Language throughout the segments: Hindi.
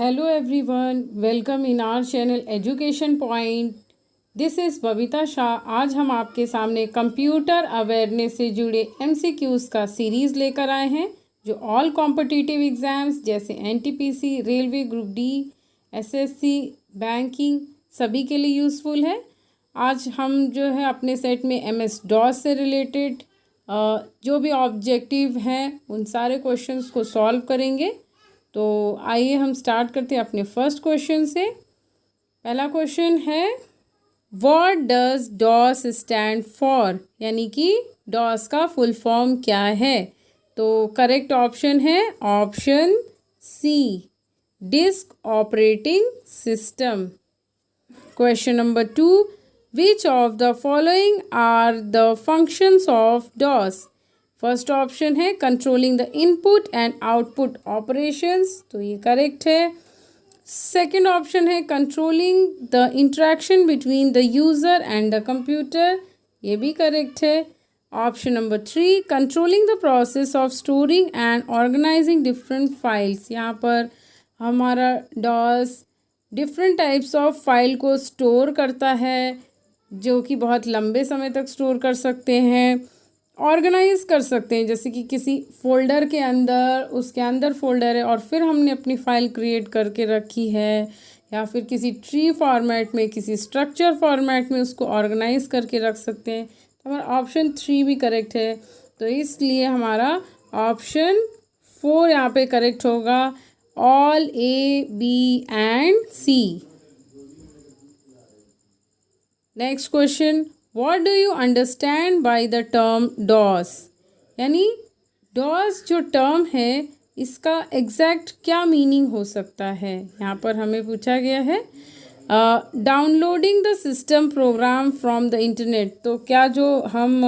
Hello everyone, welcome in our channel Education Point. This is Babita Shah. आज हम आपके सामने कंप्यूटर अवेयरनेस से जुड़े MCQs का सीरीज़ लेकर आए हैं जो ऑल कॉम्पिटिटिव एग्ज़ाम्स जैसे NTPC, railway group D, SSC, banking सभी के लिए यूज़फुल है। आज हम जो है अपने सेट में MS DOS से रिलेटेड जो भी ऑब्जेक्टिव हैं उन सारे क्वेश्चंस को सॉल्व करेंगे। तो आइए हम स्टार्ट करते हैं अपने फर्स्ट क्वेश्चन से। पहला क्वेश्चन है what does DOS stand for, यानी कि डॉस का फुल फॉर्म क्या है। तो करेक्ट ऑप्शन है option C, disk operating system. Question number 2, which of the following are the functions of DOS. First option है controlling the input and output operations, तो ये करेक्ट है। सेकंड ऑप्शन है controlling the interaction between the user and the computer, ये भी करेक्ट है। Option number 3, controlling the process of storing and organising different files. यहाँ पर हमारा DOS different types of file को स्टोर करता है जो कि बहुत लंबे समय तक स्टोर कर सकते हैं, ऑर्गेनाइज कर सकते हैं, जैसे कि किसी फोल्डर के अंदर उसके अंदर फोल्डर है और फिर हमने अपनी फ़ाइल क्रिएट करके रखी है, या फिर किसी ट्री फॉर्मेट में, किसी स्ट्रक्चर फॉर्मेट में उसको ऑर्गेनाइज करके रख सकते हैं। तो हमारा ऑप्शन 3 भी करेक्ट है, तो इसलिए हमारा ऑप्शन 4 यहाँ पे करेक्ट होगा, all A, B and C। Next question, What do you understand by the term DOS? यानी DOS जो टर्म है इसका एग्जैक्ट क्या मीनिंग हो सकता है। यहाँ पर हमें पूछा गया है downloading the system program from the internet. तो क्या जो हम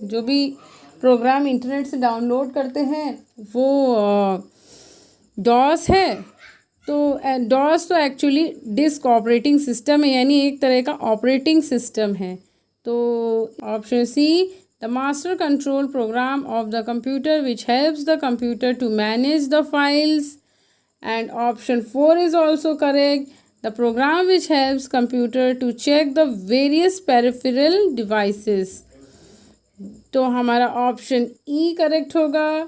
जो भी प्रोग्राम इंटरनेट से डाउनलोड करते हैं वो DOS है। तो DOS तो एक्चुअली डिस्क ऑपरेटिंग सिस्टम है, यानी एक तरह का ऑपरेटिंग सिस्टम है। तो option C, the master control program of the computer which helps the computer to manage the files. And option 4 is also correct, the program which helps computer to check the various peripheral devices. तो हमारा ऑप्शन ई करेक्ट होगा,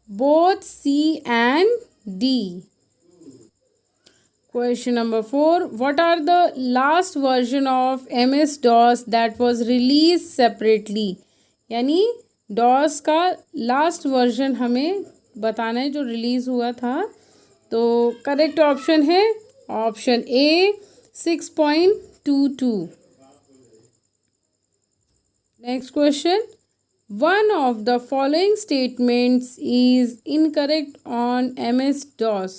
both C and D. Question number 4, what are the last version of MS-DOS that was released separately? यानी DOS का लास्ट वर्जन हमें बताना है जो रिलीज़ हुआ था। तो करेक्ट ऑप्शन है option A, 6.22। Next question, one of the following statements is incorrect on MS-DOS।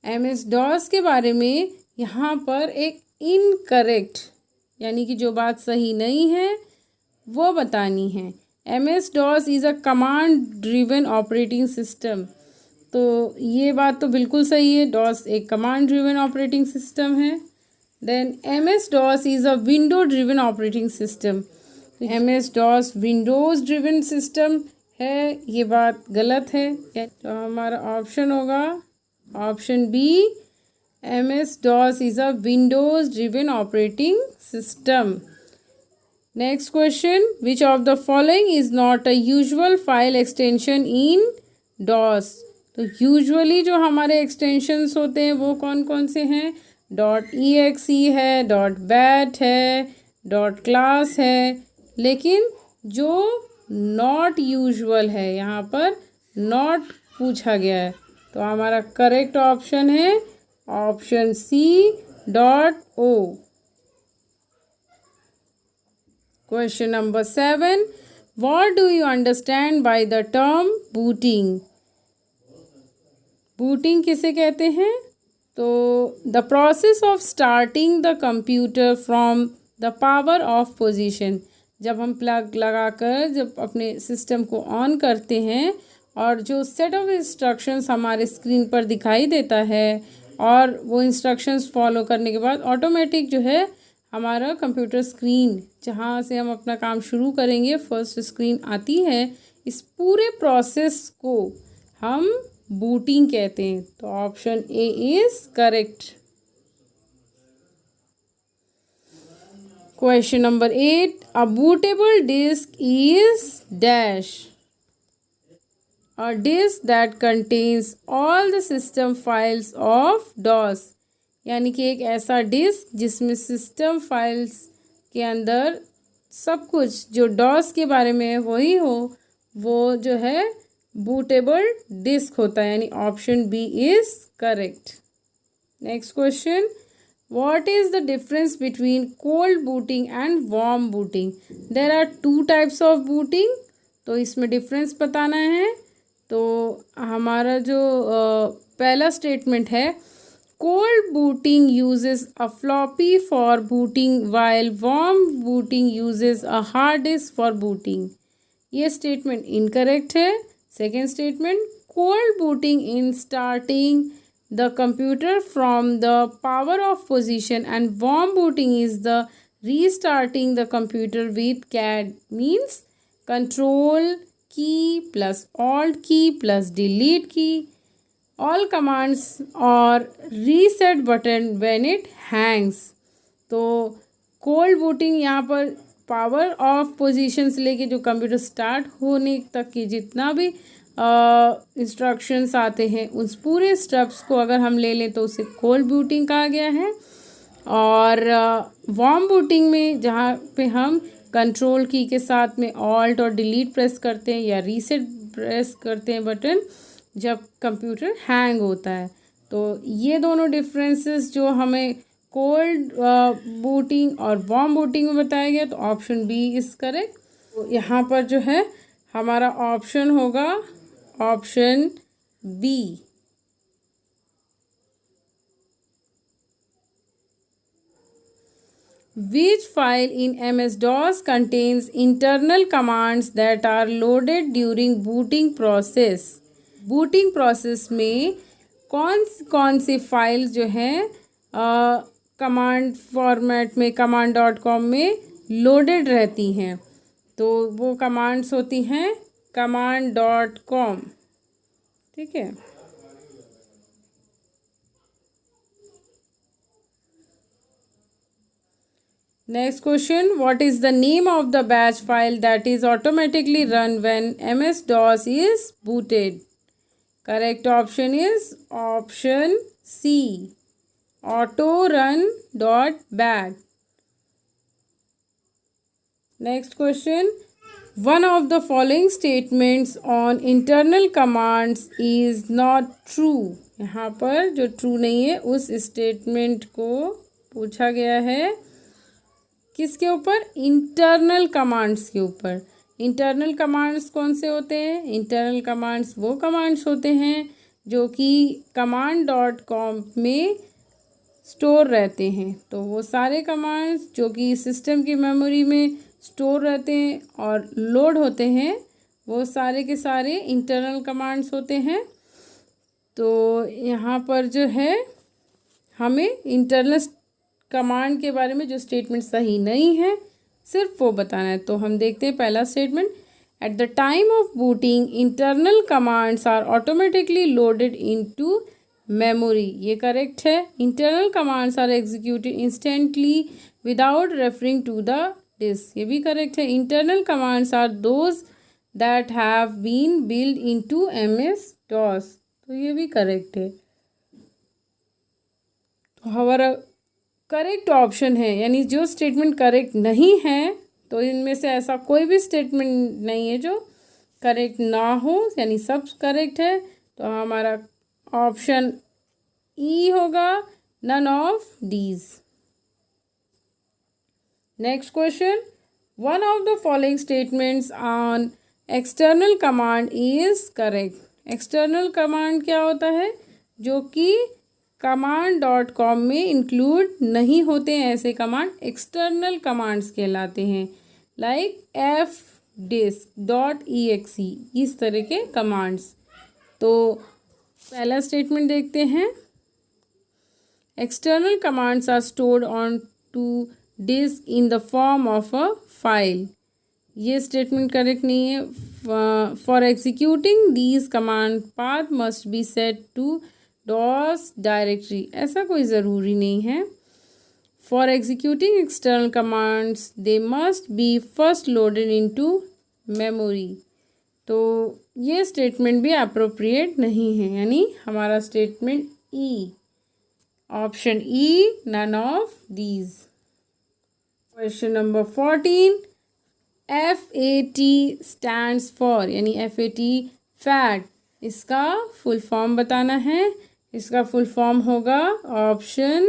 MS-DOS के बारे में यहाँ पर एक इनकरेक्ट, यानी कि जो बात सही नहीं है वो बतानी है। MS-DOS is a command driven operating system. तो ये बात तो बिल्कुल सही है, DOS एक कमांड ड्रिवन ऑपरेटिंग सिस्टम है। Then MS-DOS is a window driven operating system. MS-DOS Windows driven system है, ये बात गलत है। तो हमारा ऑप्शन होगा option B, MS-DOS is a Windows driven operating system. Next question, which of the following is not a usual file extension in DOS? तो usually जो हमारे extensions होते हैं वो कौन कौन से हैं? .exe है, .bat है, .class है, लेकिन जो not usual है यहाँ पर not पूछा गया है। तो हमारा करेक्ट ऑप्शन है option C, .o। Question number 7, what do you understand by the term booting. Booting किसे कहते हैं? तो the process of starting the computer from the power off position. जब हम प्लग लगाकर जब अपने सिस्टम को ऑन करते हैं और जो सेट ऑफ इंस्ट्रक्शंस हमारे स्क्रीन पर दिखाई देता है और वो इंस्ट्रक्शंस फॉलो करने के बाद ऑटोमेटिक जो है हमारा कंप्यूटर स्क्रीन जहाँ से हम अपना काम शुरू करेंगे फर्स्ट स्क्रीन आती है। इस पूरे प्रोसेस को हम बूटिंग कहते हैं। तो option A is correct. Question number 8, a bootable disk is dash. A disk that contains all the system files of DOS, यानी कि एक ऐसा डिस्क जिसमें सिस्टम फाइल्स के अंदर सब कुछ जो डॉस के बारे में है वही हो, वो जो है बूटेबल डिस्क होता है, यानी option B is correct. Next question, what is the difference between cold booting and warm booting? There are two types of booting, तो इसमें डिफरेंस बताना है। तो हमारा जो पहला स्टेटमेंट है, cold booting uses a floppy for booting while warm booting uses a hard disk for booting. ये स्टेटमेंट इनकरेक्ट है। Second statement, cold booting in starting the computer from the power off position and warm booting is the restarting the computer with CAD, means control key plus alt key plus delete key, all commands और reset button when it hangs. तो कोल्ड बूटिंग यहाँ पर पावर ऑफ पोजीशन से लेके जो कंप्यूटर स्टार्ट होने तक की जितना भी इंस्ट्रक्शंस आते हैं उस पूरे स्टेप्स को अगर हम ले लें तो उसे कोल्ड बूटिंग कहा गया है। और वार्म बूटिंग में जहाँ पे हम कंट्रोल की के साथ में ऑल्ट और डिलीट प्रेस करते हैं या रीसेट प्रेस करते हैं बटन जब कंप्यूटर हैंग होता है। तो ये दोनों डिफरेंसेस जो हमें कोल्ड बूटिंग और वार्म बूटिंग में बताया गया, तो ऑप्शन बी इज करेक्ट। तो यहाँ पर जो है हमारा ऑप्शन होगा option B. Which file in MS-DOS contains internal commands that are loaded during booting process? Booting process में कौन कौन सी फाइल्स जो हैं कमांड फॉर्मेट में command.com में लोडेड रहती हैं? तो वो कमांड्स होती हैं command.com, ठीक है। Next question, what is the name of the batch file that is automatically run when MS-DOS is booted? Correct option is option C, autorun.bat. Next question, one of the following statements on internal commands is not true. यहाँ पर जो true नहीं है उस स्टेटमेंट को पूछा गया है किसके ऊपर? इंटरनल कमांड्स के ऊपर। इंटरनल कमांड्स कौन से होते हैं? इंटरनल कमांड्स वो कमांड्स होते हैं जो कि command.com में स्टोर रहते हैं। तो वो सारे कमांड्स जो कि सिस्टम की मेमोरी में स्टोर रहते हैं और लोड होते हैं, वो सारे के सारे इंटरनल कमांड्स होते हैं। तो यहाँ पर जो है हमें इंटरनल कमांड के बारे में जो स्टेटमेंट सही नहीं है सिर्फ वो बताना है। तो हम देखते हैं पहला statement, at the time of booting internal commands are automatically loaded into memory. ये करेक्ट है। Internal commands are executed instantly without referring to the disk, ये भी करेक्ट है। Internal commands are those that have been build into MS-DOS, तो ये भी करेक्ट है। तो हमारा करेक्ट ऑप्शन है, यानी जो स्टेटमेंट करेक्ट नहीं है, तो इनमें से ऐसा कोई भी स्टेटमेंट नहीं है जो करेक्ट ना हो, यानी सब करेक्ट है। तो हमारा ऑप्शन ई होगा, none of these. Next question, one of the following statements on external command is correct. External command क्या होता है? जो कि command.com में इंक्लूड नहीं होते हैं, ऐसे कमांड एक्सटर्नल कमांड्स कहलाते हैं, लाइक fdisk.exe, इस तरह के कमांड्स। तो पहला स्टेटमेंट देखते हैं, external commands are stored on to disk in the form of a file. ये स्टेटमेंट करेक्ट नहीं है। For executing these command path must be set to DOS directory, ऐसा कोई ज़रूरी नहीं है। For executing external commands they must be first loaded into memory, तो ये स्टेटमेंट भी अप्रोप्रिएट नहीं है, यानी हमारा statement E, option E, none of these. Question number 14, FAT stands for, यानी FAT फैट, इसका फुल फॉर्म बताना है। इसका फुल फॉर्म होगा option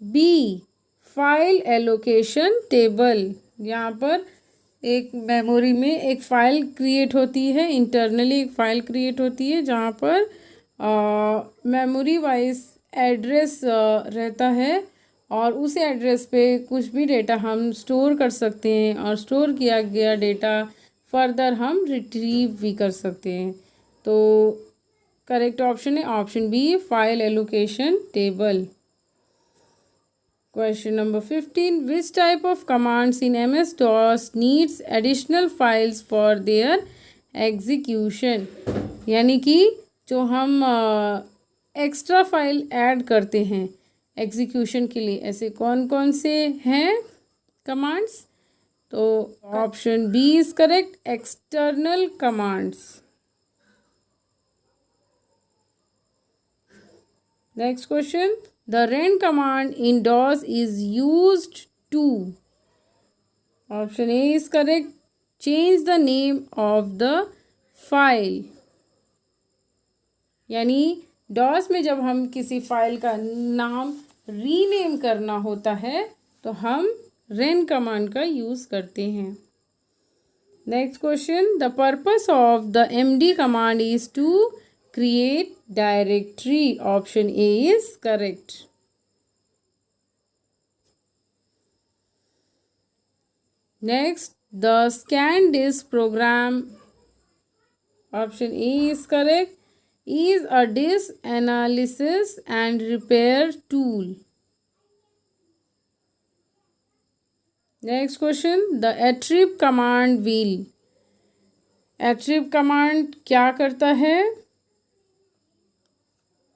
B, file allocation table. यहाँ पर एक मेमोरी में एक फ़ाइल क्रिएट होती है, इंटरनली एक फ़ाइल क्रिएट होती है जहाँ पर मेमोरी वाइज एड्रेस रहता है और उस एड्रेस पे कुछ भी डेटा हम स्टोर कर सकते हैं और स्टोर किया गया डेटा फर्दर हम रिट्रीव भी कर सकते हैं। तो करेक्ट ऑप्शन है option B, file allocation table. Question number 15, which type of commands in MS-DOS needs additional files for their execution? यानी कि जो हम एक्स्ट्रा फाइल ऐड करते हैं एग्जीक्यूशन के लिए, ऐसे कौन कौन से हैं कमांड्स? तो option B is correct, external commands. Next question, the ren command in DOS is used to, option A is correct, change the name of the file, यानी DOS में जब हम किसी फाइल का नाम रीनेम करना होता है तो हम ren कमांड का यूज़ करते हैं। Next question, the purpose of the md command is to create directory, option A is correct. Next, the scan disk program, option A is correct, is a disk analysis and repair tool. Next question, the attrib command will, attrib command क्या करता है?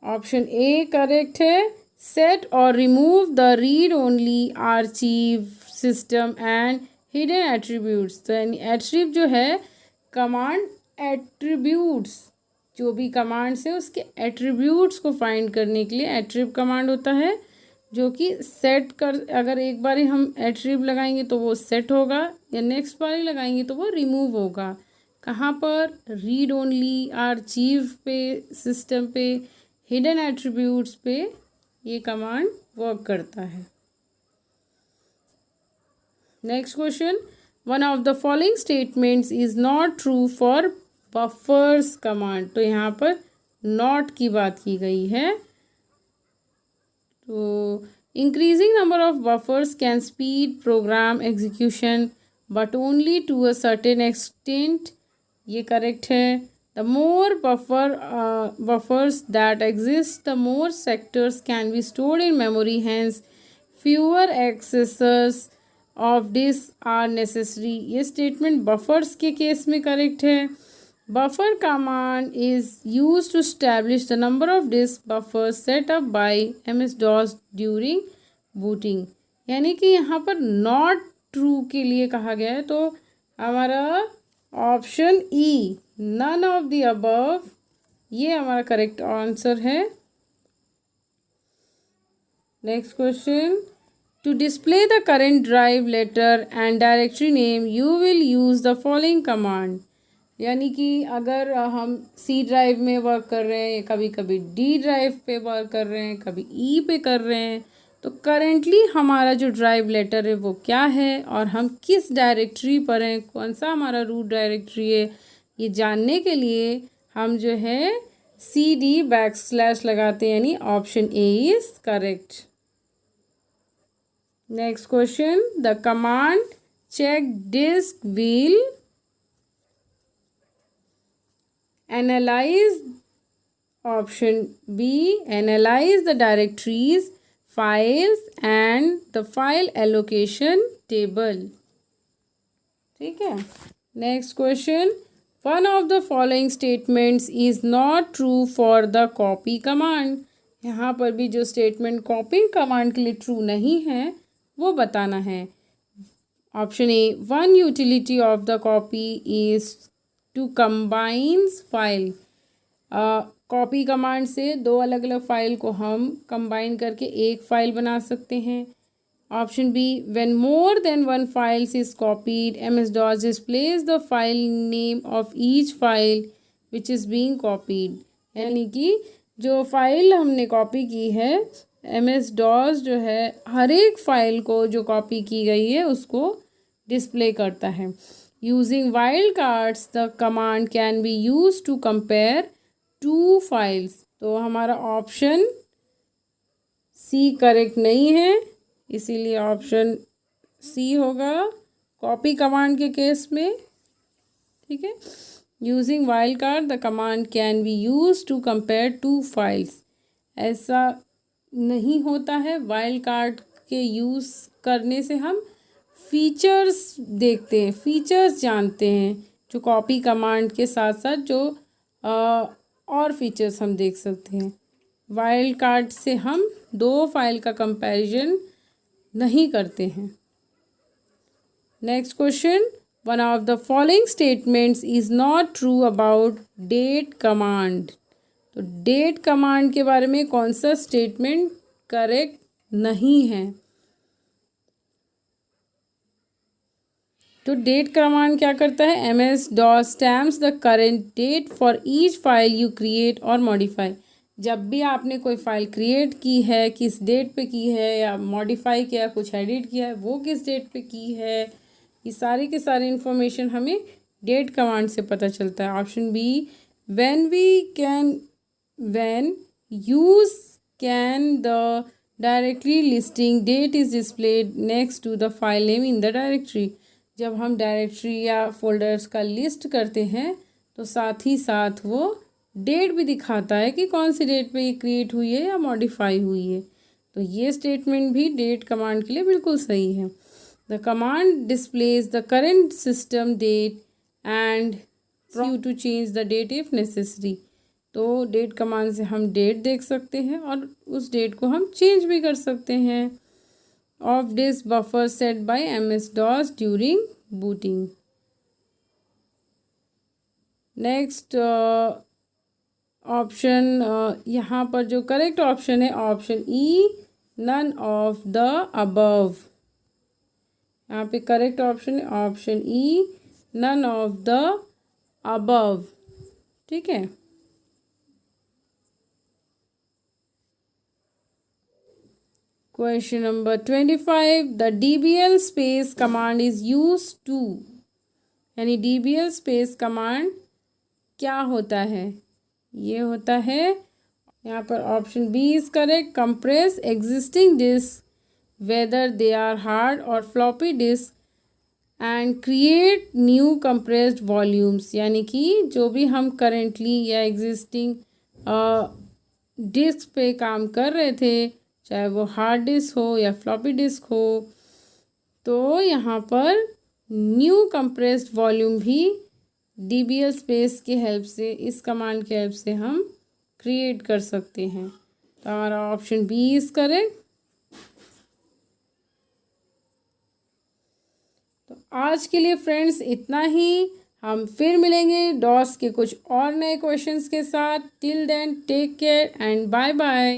ऑप्शन ए करेक्ट है, सेट और remove the read only archive system and hidden attributes. तो यानी एट्रीब जो है कमांड एट्रीब्यूट्स, जो भी कमांड्स है उसके एट्रीब्यूट्स को फाइंड करने के लिए एट्रीब कमांड होता है, जो कि सेट कर, अगर एक बार ही हम एट्रीब लगाएंगे तो वो सेट होगा या नेक्स्ट बार ही लगाएंगे तो वो रिमूव होगा। कहाँ पर? रीड ओनली आर्चीव पे, सिस्टम पे, हिडन एट्रीब्यूट्स पे ये कमांड वर्क करता है। Next question, one of the following statements is not true for buffers command. तो यहाँ पर नॉट की बात की गई है। तो increasing number of buffers can speed program execution but only to a certain extent, ये करेक्ट है। The more buffers that exist, the more sectors can be stored in memory. Hence, fewer accessors of disk are necessary. ये statement buffers के केस में correct है। Buffer command is used to establish the number of disk buffers set up by MS-DOS during booting. यानी कि यहाँ पर not true के लिए कहा गया है, तो हमारा option E, none of the above, ये हमारा करेक्ट आंसर है। Next question, to display the current drive letter and directory name you will use the following command. यानी कि अगर हम सी ड्राइव में वर्क कर रहे हैं, कभी कभी डी ड्राइव पे वर्क कर रहे हैं, कभी ई पे कर रहे हैं, तो करेंटली हमारा जो ड्राइव लेटर है वो क्या है और हम किस डायरेक्टरी पर हैं, कौन सा हमारा रूट डायरेक्टरी है, ये जानने के लिए हम जो है CD/ लगाते हैं, यानी option A is correct. Next question, the command check disk will analyse, option B, analyse the directories, files and the file allocation table. ठीक है। Next question, one of the following statements is not true for the copy command. यहाँ पर भी जो स्टेटमेंट कॉपी कमांड के लिए ट्रू नहीं है वो बताना है। Option A, one utility of the copy is to combines file. Copy command से दो अलग अलग फाइल को हम कंबाइन करके एक फाइल बना सकते हैं। Option B, when more than one files is copied MS-DOS displays the file name of each file which is being copied. यानी कि जो फाइल हमने कॉपी की है MS-DOS जो है हर एक फाइल को जो कॉपी की गई है उसको डिस्प्ले करता है। Using wild cards the command can be use to compare two files. तो हमारा ऑप्शन सी करेक्ट नहीं है, इसीलिए ऑप्शन सी होगा कॉपी कमांड के केस में। ठीक है, using wild card the command can be use to compare two files. ऐसा नहीं होता है। वाइल्ड कार्ड के यूज़ करने से हम फीचर्स देखते हैं, फीचर्स जानते हैं, जो कॉपी कमांड के साथ साथ जो और फीचर्स हम देख सकते हैं। वाइल्ड कार्ड से हम दो फाइल का कंपैरिजन नहीं करते हैं। Next question, one of the following statements is not true about date command. तो डेट कमांड के बारे में कौन सा स्टेटमेंट करेक्ट नहीं है? तो डेट कमांड क्या करता है? MS-DOS stamps the current date for each file you create और मॉडिफाई। जब भी आपने कोई फाइल क्रिएट की है, किस डेट पे की है, या मॉडिफाई किया, कुछ एडिट किया है, वो किस डेट पे की है, ये सारी की सारी इन्फॉर्मेशन हमें डेट कमांड से पता चलता है। Option B, when use can the directory listing date is displayed next to the file name in the directory। जब हम डायरेक्टरी या फोल्डर्स का लिस्ट करते हैं तो साथ ही साथ वो डेट भी दिखाता है कि कौन सी डेट पे ये क्रिएट हुई है या मॉडिफाई हुई है। तो ये स्टेटमेंट भी डेट कमांड के लिए बिल्कुल सही है। The command displays the current system date and you to change the date if necessary. तो डेट कमांड से हम डेट देख सकते हैं और उस डेट को हम चेंज भी कर सकते हैं। Off disk buffer set by MS-DOS during booting. Next option, यहाँ पर जो करेक्ट ऑप्शन है option E, none of the above. यहाँ पे करेक्ट ऑप्शन है option E, none of the above. ठीक है। Question number 25, the DBL space command is use to. यानी DBL स्पेस कमांड क्या होता है? ये होता है, यहाँ पर option B is correct, compress existing disk whether they are hard और floppy disk and create new compressed volumes. यानी कि जो भी हम करेंटली या एग्जिस्टिंग डिस्क पे काम कर रहे थे, चाहे वो हार्ड डिस्क हो या फ्लॉपी डिस्क हो, तो यहाँ पर न्यू कंप्रेस्ड वॉल्यूम भी DBL स्पेस की हेल्प से, इस कमांड की हेल्प से हम क्रिएट कर सकते हैं। तो हमारा ऑप्शन बी इज करेक्ट। तो आज के लिए फ्रेंड्स इतना ही। हम फिर मिलेंगे DOS के कुछ और नए क्वेश्चंस के साथ। Till then take care and bye bye.